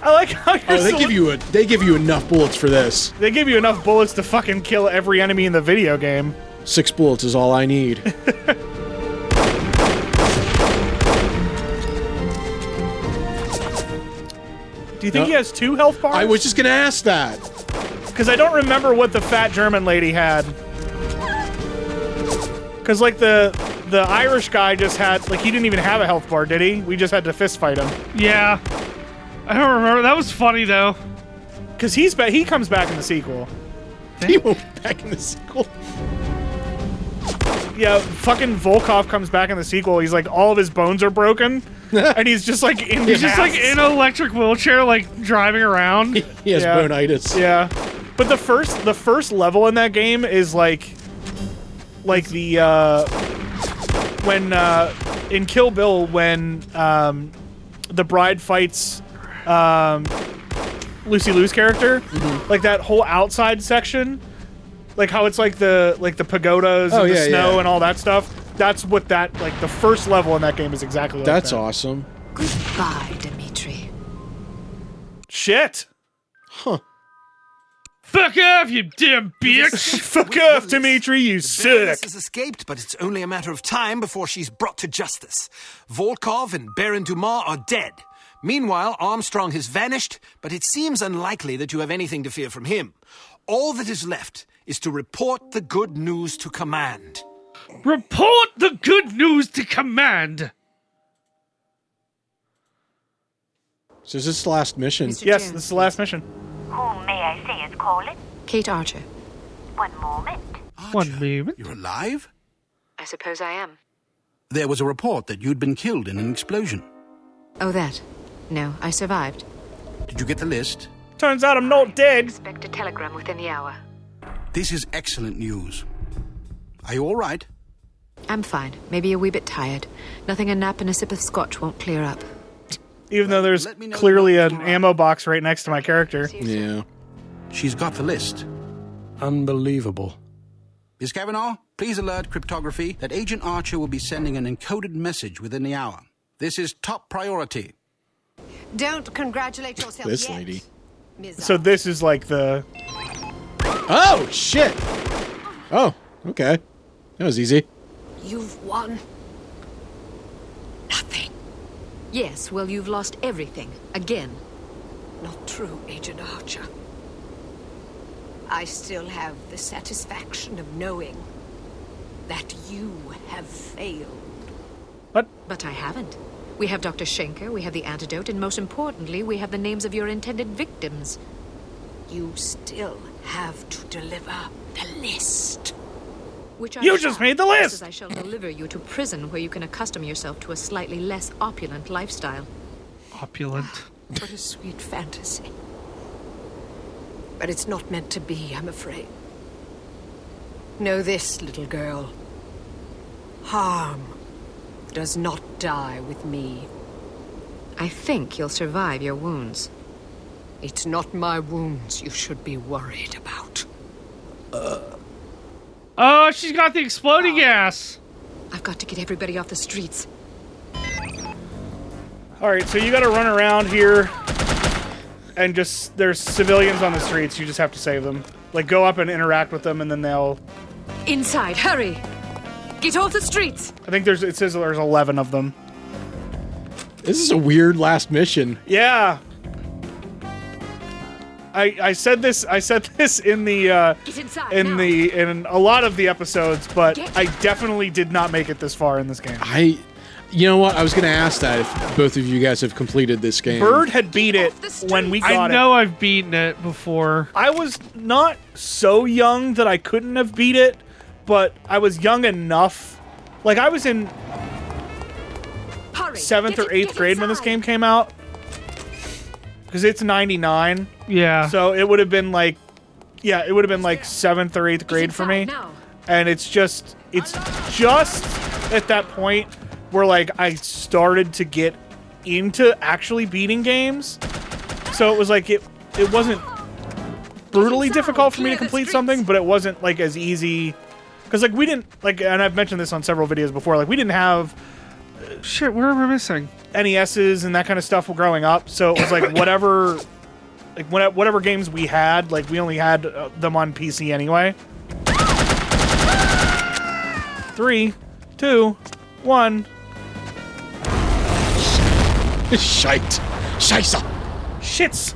I like how you're they give you enough bullets for this. They give you enough bullets to fucking kill every enemy in the video game. 6 bullets is all I need. Do you think he has 2 health bars? I was just gonna ask that. Because I don't remember what the fat German lady had. Because, like, the Irish guy just had... Like, he didn't even have a health bar, did he? We just had to fist fight him. Yeah. I don't remember. That was funny, though. Because he comes back in the sequel. He won't be back in the sequel. Yeah, fucking Volkov comes back in the sequel. He's like, all of his bones are broken. And he's just like in He's just like in an electric wheelchair, like driving around. He has bonitis. Yeah. But the first level in that game is like the when in Kill Bill when the bride fights Lucy Liu's character, like that whole outside section, like how it's like the pagodas and the snow and all that stuff. That's what that, like, the first level in that game is exactly like that. That's awesome. Goodbye, Dimitri. Shit. Huh. Fuck off, you damn bitch! Fuck off, Dimitri, you suck! Baroness has escaped, but it's only a matter of time before she's brought to justice. Volkov and Baron Dumas are dead. Meanwhile, Armstrong has vanished, but it seems unlikely that you have anything to fear from him. All that is left is to report the good news to command. Report the good news to command! So is this the last mission? Yes, this is the last mission. Whom may I say is calling? Kate Archer. One moment. Archer, 1 moment. You're alive? I suppose I am. There was a report that you'd been killed in an explosion. Oh, that. No, I survived. Did you get the list? Turns out I'm not dead. Expect a telegram within the hour. This is excellent news. Are you all right? I'm fine. Maybe a wee bit tired. Nothing a nap and a sip of scotch won't clear up. Even though there's clearly an ammo box right next to my character. Yeah. She's got the list. Unbelievable. Miss Kavanaugh, please alert cryptography that Agent Archer will be sending an encoded message within the hour. This is top priority. Don't congratulate yourself This yet, lady. Ms. So this is like the... Oh, shit! Oh, okay. That was easy. You've won nothing. Yes, well, you've lost everything. Again. Not true, Agent Archer. I still have the satisfaction of knowing that you have failed. But I haven't. We have Dr. Schenker, we have the antidote, and most importantly, we have the names of your intended victims. You still have to deliver the list. Which I You shall, just made the list! As I shall deliver you to prison where you can accustom yourself to a slightly less opulent lifestyle. Opulent. What a sweet fantasy. But it's not meant to be, I'm afraid. Know this, little girl. Harm does not die with me. I think you'll survive your wounds. It's not my wounds you should be worried about. Oh, she's got the exploding gas! I've got to get everybody off the streets. Alright, so you gotta run around here and just... There's civilians on the streets, you just have to save them. Like, go up and interact with them and then they'll... Inside, hurry! Get off the streets! I think it says there's 11 of them. This is a weird last mission. Yeah. I said this in the Get inside in a lot of the episodes, but I definitely did not make it this far in this game. You know what? I was going to ask that if both of you guys have completed this game. Bird had beat it when we got it. I know I've beaten it before. I was not so young that I couldn't have beat it, but I was young enough. Like, I was in 7th or 8th grade when this game came out. Because it's 99. Yeah. So it would have been like, yeah, it would have been like 7th or 8th grade for me. And it's just at that point where, like, I started to get into actually beating games. So it was like, it wasn't brutally difficult for me to complete something, but it wasn't, like, as easy. Because, like, we didn't, like, and I've mentioned this on several videos before, like, we didn't have Shit, where am I missing? NESs and that kind of stuff were growing up. So it was like whatever, whatever games we had, like we only had them on PC anyway. 3, 2, 1. Shite. Scheisse. Shits.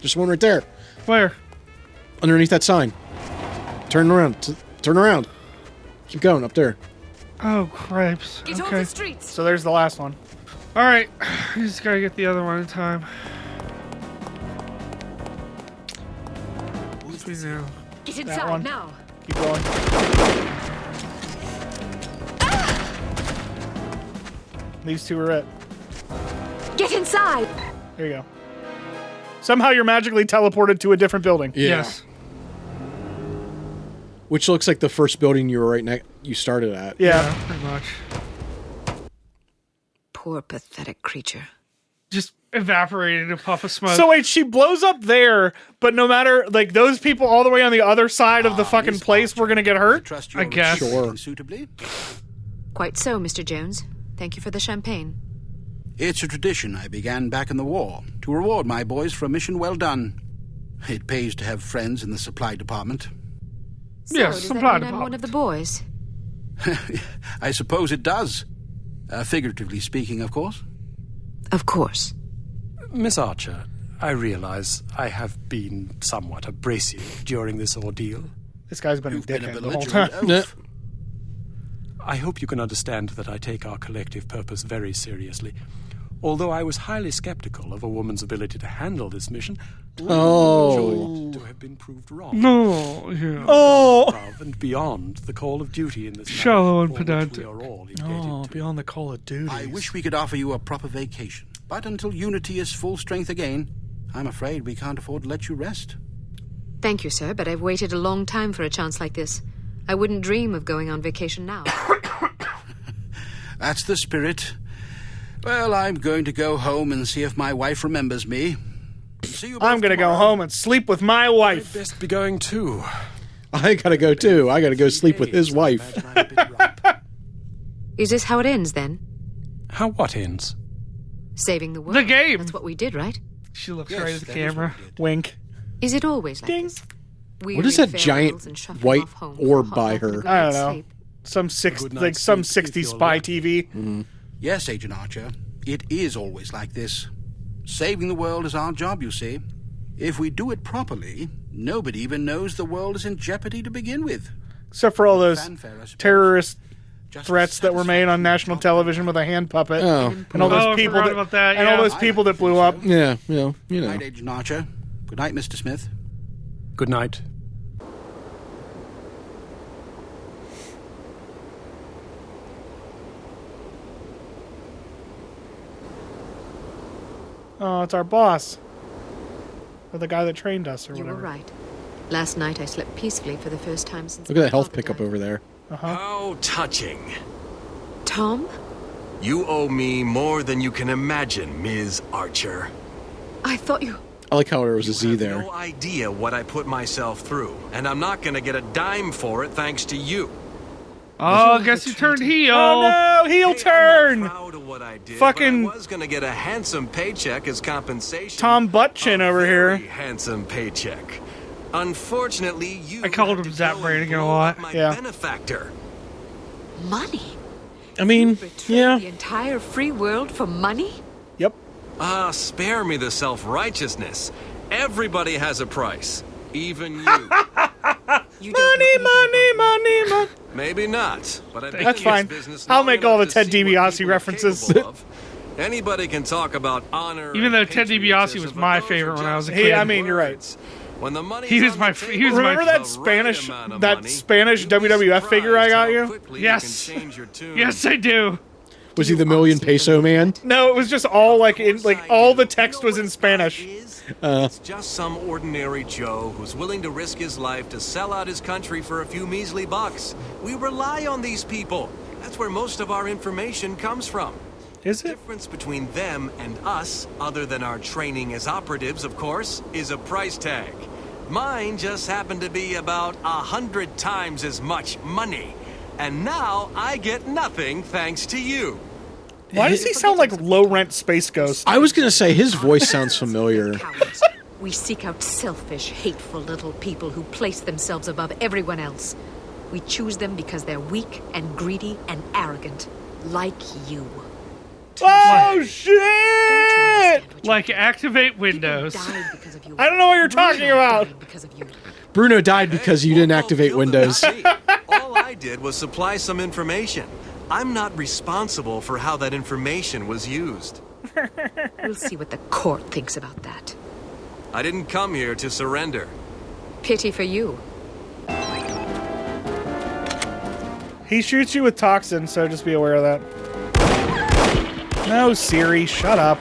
There's one right there. Where? Underneath that sign. Turn around. Turn around. Keep going up there. Oh, cripes. Get off Okay. the streets. So there's the last one. All right. We just gotta get the other one in time. What's we now? Get That inside one. now. Keep going. These two are it. Get inside. There you go. Somehow you're magically teleported to a different building. Yeah. Yes. Which looks like the first building you were right next. You started at. Yeah. Pretty much. Poor, pathetic creature. Just evaporated in a puff of smoke. So wait, she blows up there, but no matter, like, those people all the way on the other side of the fucking place were gonna get hurt? Trust I guess. Sure. Suitably. Quite so, Mr. Jones. Thank you for the champagne. It's a tradition I began back in the war to reward my boys for a mission well done. It pays to have friends in the supply department. So, Yes, does supply that mean I'm one department. of the boys? I suppose it does. Figuratively speaking, of course. Of course. Miss Archer, I realize I have been somewhat abrasive during this ordeal. This guy's been You've a been a dickhead the whole belligerent time. oaf. I hope you can understand that I take our collective purpose very seriously. Although I was highly skeptical of a woman's ability to handle this mission, Oh. enjoyed to have been proved wrong. No, yeah. Oh! Above and beyond the call of duty in this matter, Shallow and for which pedantic. we are all indebted Oh, to. beyond the Call of Duty. I wish we could offer you a proper vacation, but until Unity is full strength again, I'm afraid we can't afford to let you rest. Thank you, sir, but I've waited a long time for a chance like this. I wouldn't dream of going on vacation now. That's the spirit. Well, I'm going to go home and see if my wife remembers me. See you both I'm gonna go tomorrow. home and sleep with my wife. Best be going too. I gotta go too. I gotta go sleep with his wife. Imagine I'm a bit ripe. Is this how it ends, then? How what ends? Saving the world. The game. That's what we did, right? She looks Yes, right at the that is what camera. we did. Wink. Is it always like Ding. this? What is that Weary giant farewells and shuffling white off home for a orb hot by bath and a her? good I don't night's know. sleep? Some Good night's like some sleep if 60s you're spy lucky. TV. Yes, Agent Archer, it is always like this. Saving the world is our job, you see. If we do it properly, nobody even knows the world is in jeopardy to begin with. Except for all those Fanfare, I suppose. terrorist Just threats that were made on satisfaction national of television with a hand puppet. Oh. And all those Oh, I people forgot that, about that, and all yeah. those people that blew up. Yeah, you Good know. night, Agent Archer. Good night, Mr. Smith. Good night. Oh, it's our boss. Or the guy that trained us or You whatever. were right. Last night I slept peacefully for the first time since. Look at that my health father pickup died. over there. How touching. Tom? You owe me more than you can imagine, Ms. Archer. I thought you. I like how there was a Z You have there. no idea what I put myself through, and I'm not gonna get a dime for it thanks to you. Oh, I guess you turned heel. Oh no, heel Hey, turn! I'm not proud of what I did, Fucking- but I was gonna get a handsome paycheck as compensation. Tom Buttchin A over here. very handsome paycheck. Unfortunately, you I called had him to Zap go and Brannigan a blow lot. up My Yeah. benefactor. Money? I mean, Betrayed yeah. the entire free world for money? Yep. Ah, spare me the self-righteousness. Everybody has a price, even you. You don't know Money, anything money, about money, money. Maybe not, but I've been That's in fine. this business I'll long make all the enough to Ted see what DiBiase people are references. capable of. Anybody can talk about honor. Even and though Ted DiBiase patriotism, was but my those are favorite when I was a just kid. I mean, you're right. words. When the money's He was on my the f- table, he was my- Remember that the Spanish- right amount of that money, Spanish you'd be WWF figure I got surprised you? how quickly Yes. You can change your tune. Yes, I do. Was he the million peso man? No, it was just all like in like all the text was in Spanish. It's just some ordinary Joe who's willing to risk his life to sell out his country for a few measly bucks. We rely on these people. That's where most of our information comes from. Is it? The difference between them and us, other than our training as operatives, of course, is a price tag. Mine just happened to be about 100 times as much money. And now I get nothing thanks to you. Why does he sound like low-rent Space Ghost? I was going to say, his voice sounds familiar. Cowards. We seek out selfish, hateful little people who place themselves above everyone else. We choose them because they're weak and greedy and arrogant, like you. Oh, shit! Like, activate Windows. I don't know what you're talking about. Bruno died because you didn't activate You'll Windows. not be. All I did was supply some information. I'm not responsible for how that information was used. We'll see what the court thinks about that. I didn't come here to surrender. Pity for you. He shoots you with toxin, so just be aware of that. No, Siri, shut up.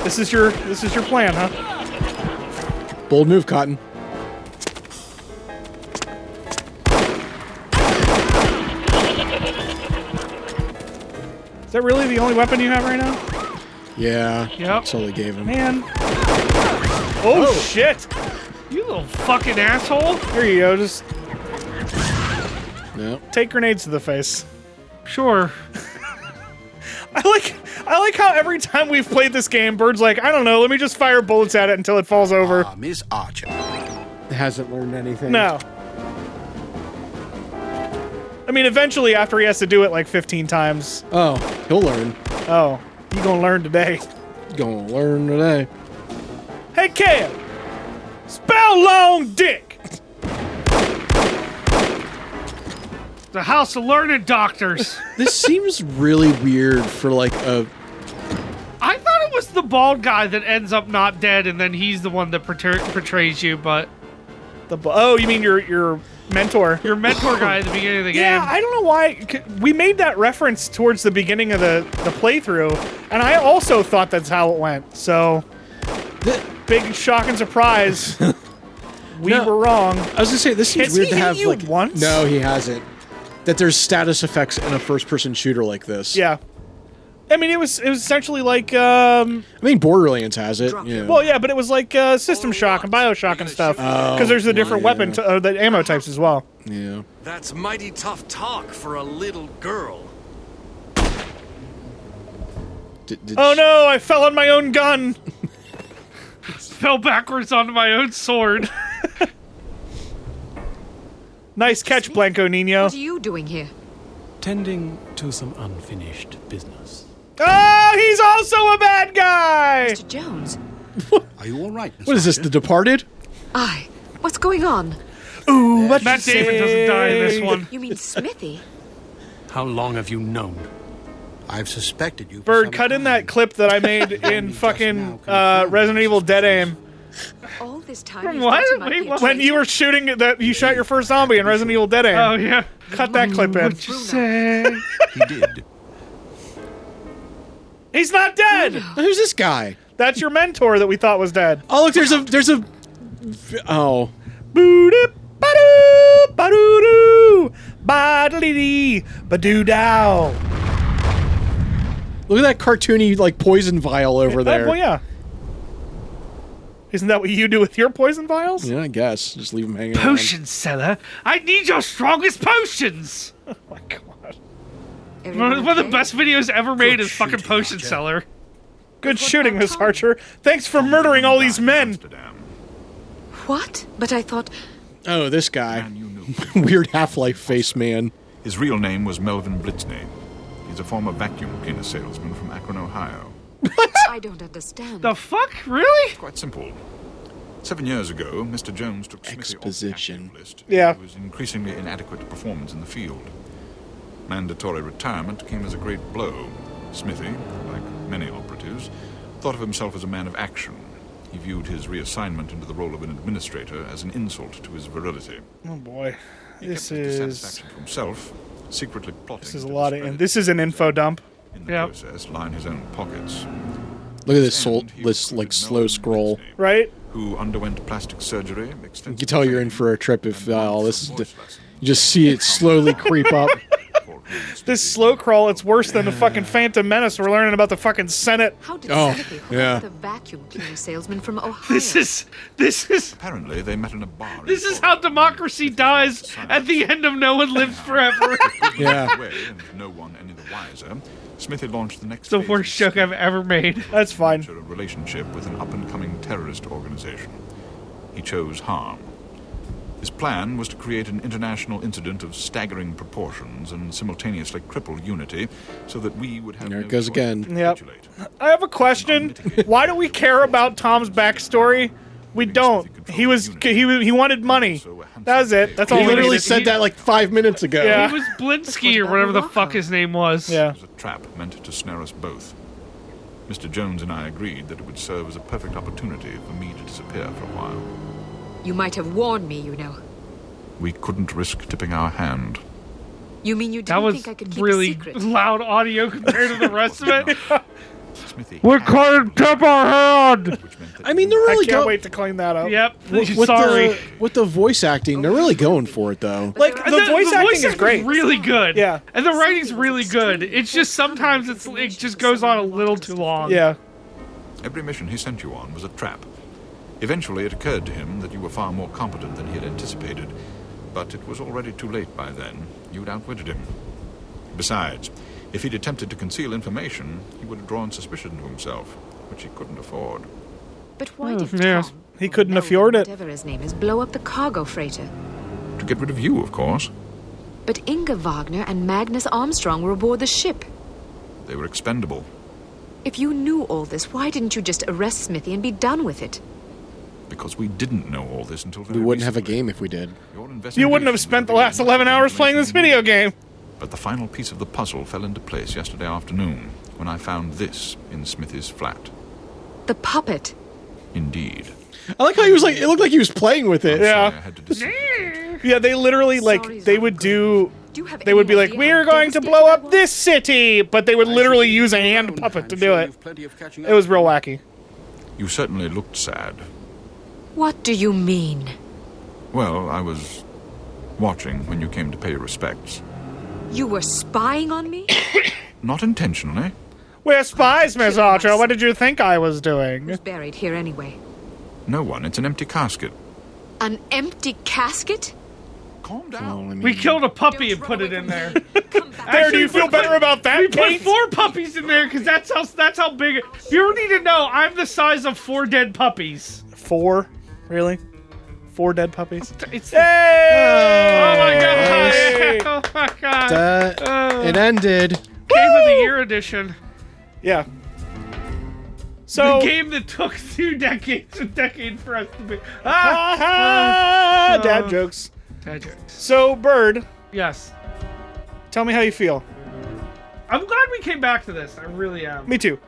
This is your plan, huh? Bold move, Cotton. Is that really the only weapon you have right now? Yeah. Yep. That's all they gave him. Man. Oh, shit! You little fucking asshole. Here you go, just No. take grenades to the face. Sure. I like how every time we've played this game, Bird's like, I don't know, let me just fire bullets at it until it falls over. Miss Archer. Hasn't learned anything. No. I mean, eventually, after he has to do it like 15 times. Oh, he'll learn. Oh, you gonna learn today. Gonna learn today. Hey, Cam! Spell long dick! The House of Learned Doctors. This seems really weird for like a... I thought it was the bald guy that ends up not dead, and then he's the one that portrays you, but... Oh, you mean your mentor? Your mentor guy at the beginning of the game. Yeah, I don't know why. We made that reference towards the beginning of the playthrough, and I also thought that's how it went, so... Big shock and surprise. We were wrong. I was gonna say, this seems Has weird he to hit have you like... once? No, he hasn't. That there's status effects in a first-person shooter like this. Yeah. I mean, it was essentially like, I mean, Borderlands has it. Yeah. well, yeah, but it was like System Shock and Bioshock and stuff. Because there's the different weapon, the ammo types as well. Yeah. That's mighty tough talk for a little girl. Oh no, I fell on my own gun! Fell backwards onto my own sword. Nice catch, Blanco Nino. What are you doing here? Tending to some unfinished business. Oh, he's also a bad guy! Mr. Jones. Are you all right, Miss What is this, Archer? The Departed? Aye. What's going on? Ooh, what Matt Damon doesn't die in this one. You mean Smithy? How long have you known? I've suspected you. for Bird, some cut in time. that clip that I made in fucking Resident Evil Dead Aim. All this time. What? You might Wait, be a what? When you traitor? were shooting that, you shot your first zombie in Resident Evil Dead Aim. Oh, yeah. Cut that clip in. What'd you say? He did. He's not dead! Who's this guy? That's your mentor that we thought was dead. Oh, look, there's a... Oh. Boo-doo, ba-doo, ba-doo-doo, ba-da-dee-dee, ba-doo-dow. Look at that cartoony, like, poison vial over there. Well, yeah. Isn't that what you do with your poison vials? Yeah, I guess. Just leave them hanging Potion seller, I need your strongest potions. Oh my god. Everyone One of the okay? best videos ever made Good is fucking shooting, Potion Archer. Seller. Good shooting, Miss Archer. Thanks for murdering all these men. What? But I thought. Oh, this guy. Man you knew. Weird Half-Life face man. His real name was Melvin Blitzney. He's a former vacuum cleaner salesman from Akron, Ohio. I don't understand. The fuck? Really? Quite simple. 7 years ago, Mr. Jones took Smithy Exposition. off the active list. Yeah. He was increasingly inadequate performance in the field. Mandatory retirement came as a great blow. Smithy, like many operatives, thought of himself as a man of action. He viewed his reassignment into the role of an administrator as an insult to his virility. Oh boy. He This kept his is... dissatisfaction to himself, secretly plotting This is a to lot of... discredit This is an info dump. in the Yep. process line his own pockets. Look at this, And he this like, recruited slow Melvin scroll. Blitzney, Right? who underwent plastic surgery. You can tell you're in for a trip if all this... You just see it slowly creep up. this slow crawl, it's worse than the fucking Phantom Menace. We're learning about the fucking Senate. How did Oh, Smithy hook yeah. up the vacuum cleaner salesman from Ohio? This is Apparently, they met in a bar. this is how democracy dies. At the end of No One Lives Forever. Yeah. Way, and no one any the wiser, Smithy launched the next It's the phase worst of joke I've ever made. That's fine. a relationship with an up-and-coming terrorist organization. He chose harm. His plan was to create an international incident of staggering proportions and simultaneously cripple unity so that we would have There it no goes choice again. but to Yep. capitulate. I have a question. Why do we care about Tom's backstory? We don't. He wanted money. That was it. That's all He we literally needed. said that like 5 minutes ago. Yeah. He was Blinsky or whatever the fuck his name was. Yeah. It was a trap meant to snare us both. Mr. Jones and I agreed that it would serve as a perfect opportunity for me to disappear for a while. You might have warned me, you know. We couldn't risk tipping our hand. You mean you That didn't was think I could keep a really secret? loud audio compared to the rest of it. Smithy We had- couldn't tip our hand. which meant that I mean, you- they're I really can't going. wait to clean that up. Yep. With Sorry. with the voice acting, they're really going for it though. Like, the voice acting is great. really good. Yeah. And the writing's really good. It's just sometimes it just goes on a little too long. Yeah. Every mission he sent you on was a trap. Eventually, it occurred to him that you were far more competent than he had anticipated, but it was already too late by then. You'd outwitted him. Besides, if he'd attempted to conceal information, he would have drawn suspicion to himself, which he couldn't afford. But why did yes. Tom, He couldn't Melvin, afford it. whatever his name is, blow up the cargo freighter? To get rid of you, of course. But Inga Wagner and Magnus Armstrong were aboard the ship. They were expendable. If you knew all this, why didn't you just arrest Smithy and be done with it? Because we didn't know all this until very We wouldn't have a recently. game if we did. Your You wouldn't have spent the last 11 hours playing this video game. But the final piece of the puzzle fell into place yesterday afternoon when I found this in Smithy's flat. The puppet. Indeed. I like how he was like. It looked like he was playing with it. I'm sorry Yeah. I had to deceive. Yeah, they literally, Sorry, like, they would do... Do you have They would any be like, idea we're how going to devastating blow that up was? this city! But they would literally use a hand Alone, puppet I'm to sure do it. you've plenty of catching It was up real to do. wacky. You certainly looked sad. What do you mean? Well, I was watching when you came to pay your respects. You were spying on me? Not intentionally. We're spies, Miss Archer. What did you think I was doing? Who's buried here anyway? No one. It's an empty casket. An empty casket? Calm Well, down. I mean, We killed a puppy and put it in there. Come back. There, do you feel better about that, We put Kate? 4 puppies in there because that's how big. If you ever need to know, I'm the size of 4 dead puppies. 4? Really? 4 dead puppies? It's Hey! oh my Hey! god! Oh my god! it ended. Game of the Year edition. Yeah. So... The game that took 2 decades, a decade for us to be. Dad jokes. Dad jokes. So, Bird, Yes. tell me how you feel. I'm glad we came back to this. I really am. Me too.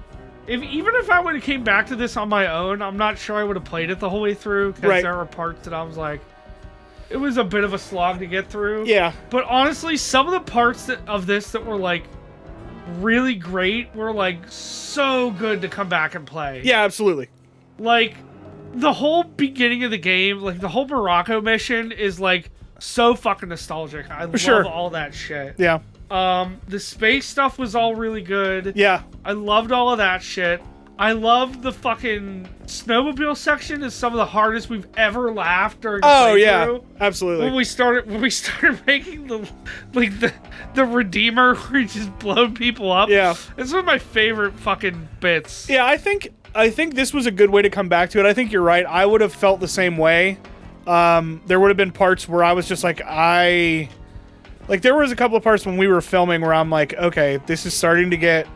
Even if I would have came back to this on my own, I'm not sure I would have played it the whole way through because Right. there were parts that I was like, it was a bit of a slog to get through. Yeah. But honestly, some of the parts of this that were like really great were like so good to come back and play. Yeah, absolutely. Like the whole beginning of the game, like the whole Morocco mission is like so fucking nostalgic. I love sure. all that shit. Yeah. The space stuff was all really good. Yeah. I loved all of that shit. I loved the fucking snowmobile section. Is some of the hardest we've ever laughed during. Oh, yeah. playthrough. Absolutely. When we started making the Redeemer where he just blowed people up. Yeah. It's one of my favorite fucking bits. Yeah, I think this was a good way to come back to it. I think you're right. I would have felt the same way. There would have been parts where I was just like, there was a couple of parts when we were filming where I'm like, okay, this is starting to get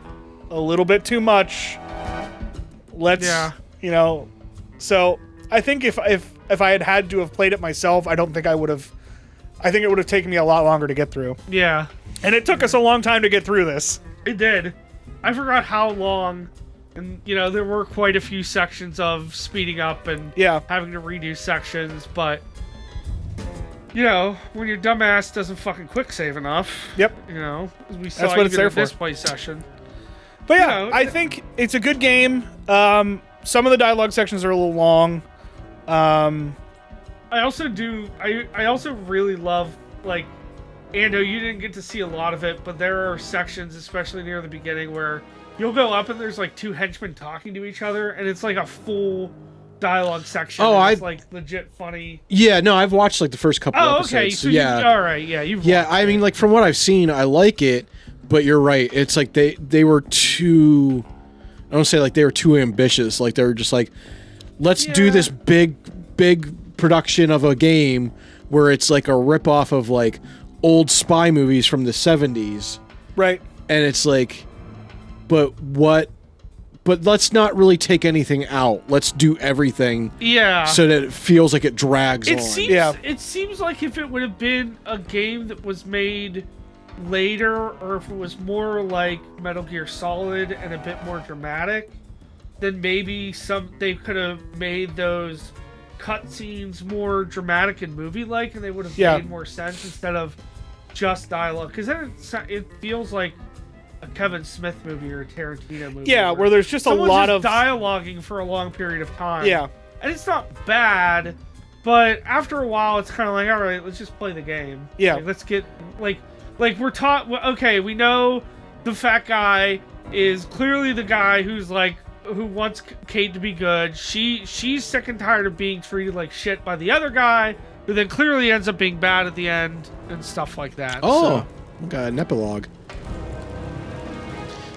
a little bit too much. Let's, so I think if I had to have played it myself, I don't think I would have. I think it would have taken me a lot longer to get through. Yeah. And it took us a long time to get through this. It did. I forgot how long. And, there were quite a few sections of speeding up and having to redo sections, but, when your dumbass doesn't fucking quick save enough. Yep. As we saw That's what it's even there in for. this play session. But yeah, I think it's a good game. Some of the dialogue sections are a little long. I also really love, like, Ando, you didn't get to see a lot of it, but there are sections, especially near the beginning, where you'll go up and there's like two henchmen talking to each other, and it's like a full dialogue section. Oh, it's like legit funny. Yeah, no, I've watched like the first couple episodes. Okay, so yeah, all right, yeah, you've yeah. I mean, like from what I've seen, I like it, but you're right. It's like they were too. I don't say like they were too ambitious. Like they were just like, let's do this big production of a game where it's like a ripoff of like old spy movies from the 70s. Right. And it's like, but let's not really take anything out. Let's do everything. Yeah. So that it feels like it drags on. It seems like if it would have been a game that was made later, or if it was more like Metal Gear Solid and a bit more dramatic, then maybe they could have made those cutscenes more dramatic and movie-like, and they would have made more sense instead of just dialogue. Because then it feels like a Kevin Smith movie or a Tarantino movie. Yeah, where there's just a lot of dialoguing for a long period of time. Yeah. And it's not bad, but after a while, it's kind of like, all right, let's just play the game. Yeah. Like, let's get like we're taught. Okay, we know the fat guy is clearly the guy who wants Kate to be good. She's sick and tired of being treated like shit by the other guy, who then clearly ends up being bad at the end and stuff like that. Oh, got an epilogue.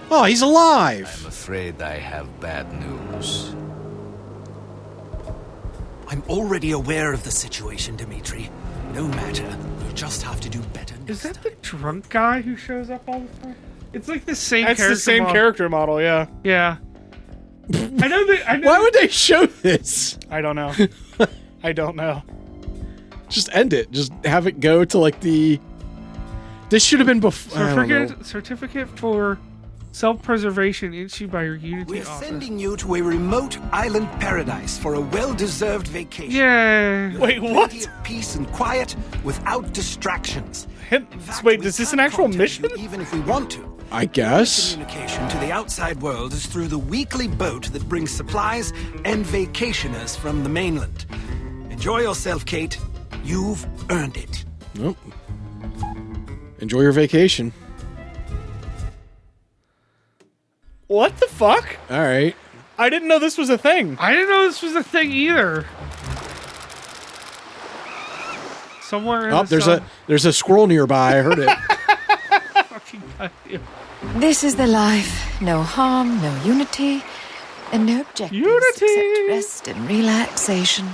Oh, he's alive. I'm afraid I have bad news. I'm already aware of the situation, Dimitri. No matter. We'll just have to do better. Is that the drunk guy who shows up all the time? It's like the same. That's the same character model. Yeah. Yeah. I know that. Why would they show this? I don't know. I don't know. Just end it. Just have it go to like the. This should have been before. Certificate for self-preservation issued by your Unity office. We're sending you to a remote island paradise for a well-deserved vacation. Yeah. Wait, what? Peace and quiet without distractions. Wait, is this an actual mission? Even if we want to. I guess. Communication to the outside world is through the weekly boat that brings supplies and vacationers from the mainland. Enjoy yourself, Kate. You've earned it. Nope. Enjoy your vacation. What the fuck? All right. I didn't know this was a thing. I didn't know this was a thing either. Somewhere in there's a squirrel nearby. I heard it. Fucking goddamn. This is the life. No harm, no unity, and no objectives Unity! except rest and relaxation.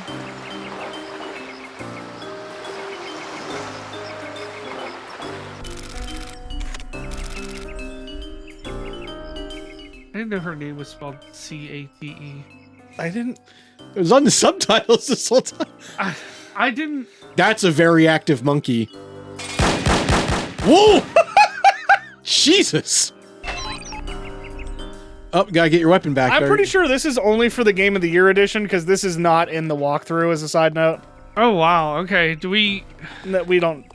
I didn't know her name was spelled C-A-T-E. I didn't. It was on the subtitles this whole time. I didn't. That's a very active monkey. Whoa! Jesus. Oh, gotta get your weapon back. I'm pretty sure this is only for the Game of the Year edition, because this is not in the walkthrough as a side note. Oh, wow. Okay. Do we... No, we don't...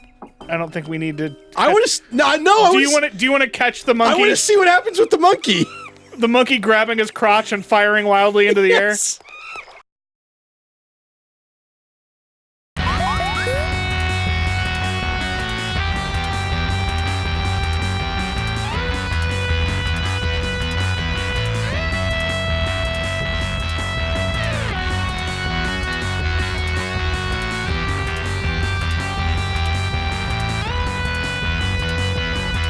I don't think we need to... I want to... No, Do you want to catch the monkey? I want to see what happens with the monkey. The monkey grabbing his crotch and firing wildly into the air?